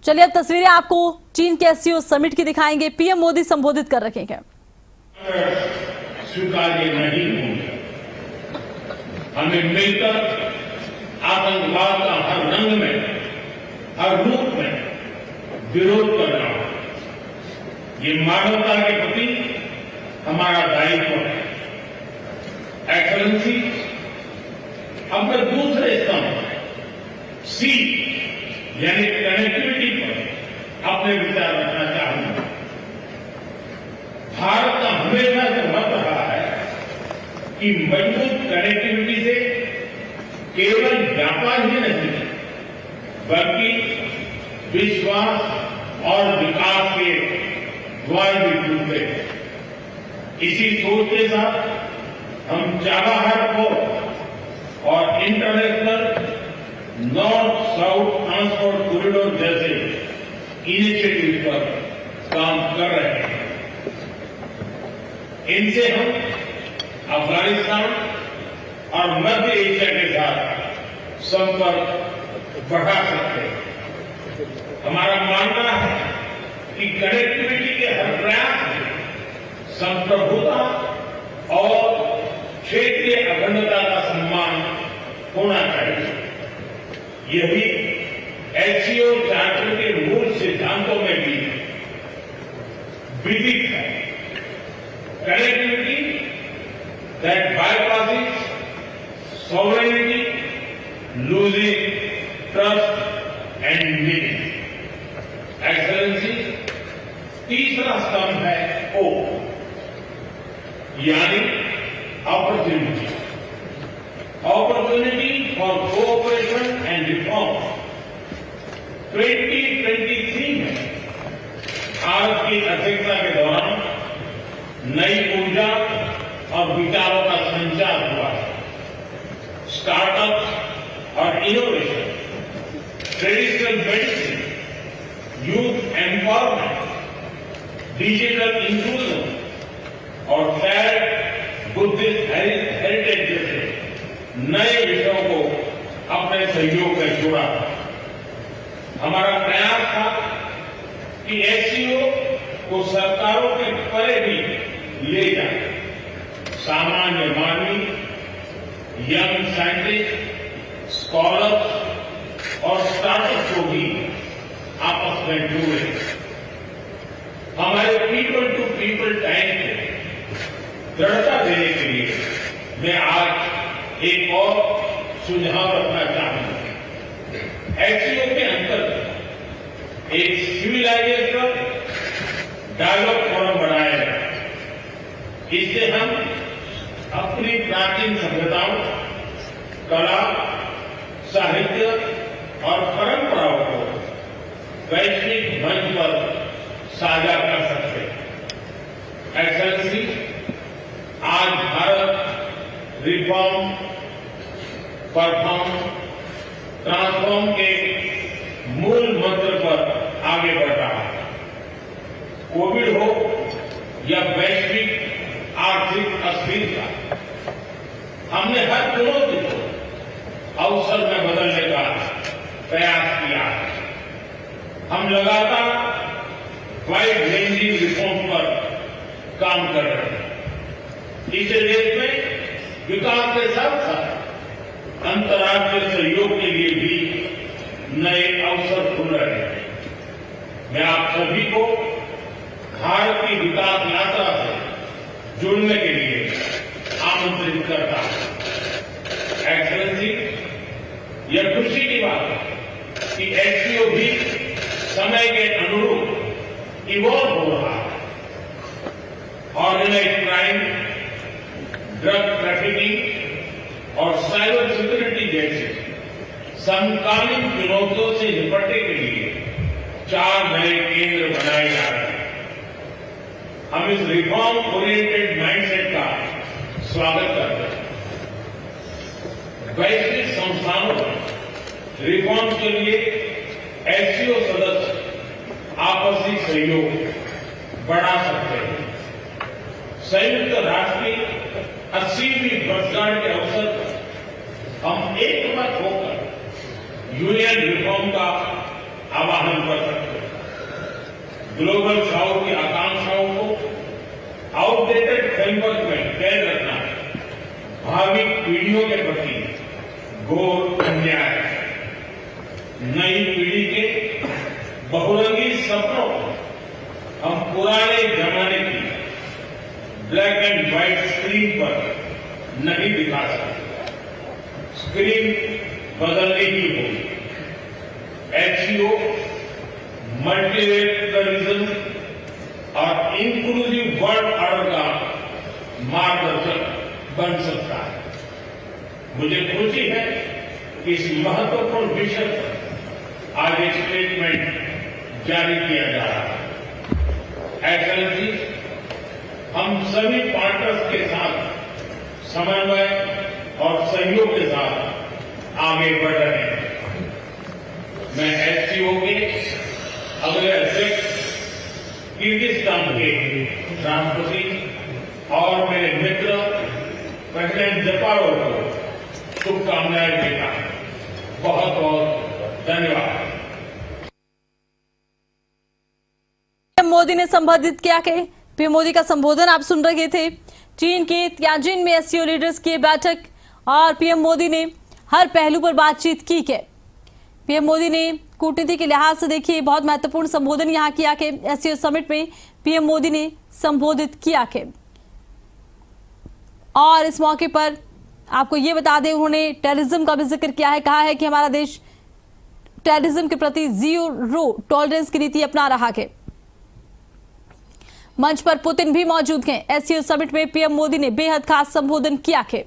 चलिए अब तस्वीरें आपको चीन के एससीओ समिट की दिखाएंगे। पीएम मोदी संबोधित कर रहे हैं। स्वीकार्य नहीं होंगे। हमें मिलकर आतंकवाद का हर रंग में, हर रूप में विरोध करना होगा। ये मानवता के प्रति हमारा दायित्व है। एक्सेलेंसी, अब मैं दूसरे स्तंभ सी यानी कनेक्टिविटी पर अपने विचार रखना चाहूंगा। भारत का हमेशा से मत रहा है कि मजबूत कनेक्टिविटी से केवल व्यापार ही नहीं बल्कि विश्वास और विकास के द्वार भी खुलते हैं। इसी सोच के साथ हम चाबहार पोर्ट और international north south transport corridor जैसे इनिशिएटिव पर काम कर रहे हैं। इनसे हम अफगानिस्तान और मध्य एशिया के साथ संपर्क बढ़ा सकते हैं। हमारा मानना है कि कनेक्टिविटी के हर प्रयास में संप्रभुता और क्षेत्रीय अखंडता का सम्मान होना चाहिए। यही एससीओ चार्टर के मूल सिद्धांतों में भी विदित है। Connectivity that bypasses sovereignty, losing trust and meaning. Excellency, तीसरा स्तंभ है ओ यानी opportunity. Opportunity for cooperation and reform. 2023 में भारत की अध्यक्षता के दौरान नई ऊर्जा और विचारों का संचार हुआ है। स्टार्टअप और innovation, traditional medicine, youth empowerment, digital inclusion और शेयर्ड बुद्धिस्ट हेरिटेज जैसे नए विषयों को अपने सहयोग में जोड़ा। हमारा प्रयास था कि एससीओ को सरकारों के परे भी ले जाए। सामान्य मानवी, यंग साइंटिस्ट, स्कॉलर्स और स्टार्टअप को भी आपस में जोड़े। हमारे पीपल टू पीपल टाइम को दृढ़ता देने के लिए मैं आज एक और सुझाव रखना चाहूंगा। एससीओ के अंतर्गत एक सिविलाइजेशन डायलॉग फोरम बनाया जाए। इससे हम अपनी प्राचीन सभ्यताओं, कला, साहित्य और परंपराओं को वैश्विक मंच पर साझा कर सकते हैं। एक्सेलेंसी, आज भारत रिफॉर्म, परफॉर्म, ट्रांसफॉर्म के मूल मंत्र पर आगे बढ़ रहा है। कोविड हो या वैश्विक आर्थिक अस्थिरता, हमने हर चुनौती को अवसर में बदलने का प्रयास किया है। हम लगातार वाइड रेंजिंग रिफॉर्म पर काम कर रहे हैं। इस देश में विकास के साथ साथ अंतर्राष्ट्रीय सहयोग के लिए भी नए अवसर खुल रहे हैं। मैं आप सभी को भारत की विकास यात्रा से जुड़ने के लिए आमंत्रित करता हूं। एक्सेलेंसी, यह खुशी की बात है कि एससीओ भी समय के अनुरूप इवॉल्व हो रहा है। ऑर्गेनाइज्ड क्राइम, ड्रग ट्रैफिकिंग और साइबर सिक्योरिटी जैसे समकालीन चुनौतियों से निपटने के लिए 4 नए केंद्र बनाए जा रहे हैं। हम इस रिफॉर्म ओरिएंटेड माइंडसेट का स्वागत करते हैं। वैश्विक संस्थानों में रिफॉर्म के लिए एससीओ सदस्य आपसी सहयोग बढ़ा सकते हैं। संयुक्त राष्ट्र की 80वीं वर्षगांठ के अवसर पर हम एकमत होकर यूनियन रिफॉर्म का आवाहन कर सकते हैं। ग्लोबल साउथ की आकांक्षाओं को आउटडेटेड फ्रेमवर्क में कैद रखना भावी पीढ़ियों के प्रति घोर अन्याय है। नई पीढ़ी के बहुरंगी सपनों को हम पुराने जमाने की ब्लैक एंड व्हाइट स्क्रीन पर नहीं दिखा सकते। स्क्रीन बदलने की होगी। एचसीओ मल्टीलेटरलिज्म और इंक्लूसिव वर्ल्ड ऑर्डर का मार्गदर्शक बन सकता है। मुझे खुशी है कि इस महत्वपूर्ण विषय पर आज एक स्टेटमेंट जारी किया जा रहा है। एक्सेलेंसी, हम सभी पार्टनर्स के साथ समन्वय और सहयोग के साथ आगे बढ़ रहे हैं। मैं एचसीओ के अगले अध्यक्ष किर्गिस्तान के राष्ट्रपति और मेरे मित्र प्रेसिडेंट जपारोव को शुभकामनाएं देता हूं। बहुत बहुत धन्यवाद। पीएम मोदी ने संबोधित किया कि पीएम मोदी का संबोधन आप सुन रहे थे। चीन के तियानजिन में एससीओ लीडर्स की बैठक और पीएम मोदी ने हर पहलू पर बातचीत की के पीएम मोदी ने कूटनीति के लिहाज से देखिए बहुत महत्वपूर्ण संबोधन यहां किया कि एससीओ समिट में पीएम मोदी ने संबोधित किया के और इस मौके पर आपको ये बता दें उन्होंने टेररिज्म का भी जिक्र किया है। कहा है कि हमारा देश टेररिज्म के प्रति जीरो टॉलरेंस की नीति अपना रहा है। मंच पर पुतिन भी मौजूद हैं। एससीओ समिट में पीएम मोदी ने बेहद खास संबोधन किया है।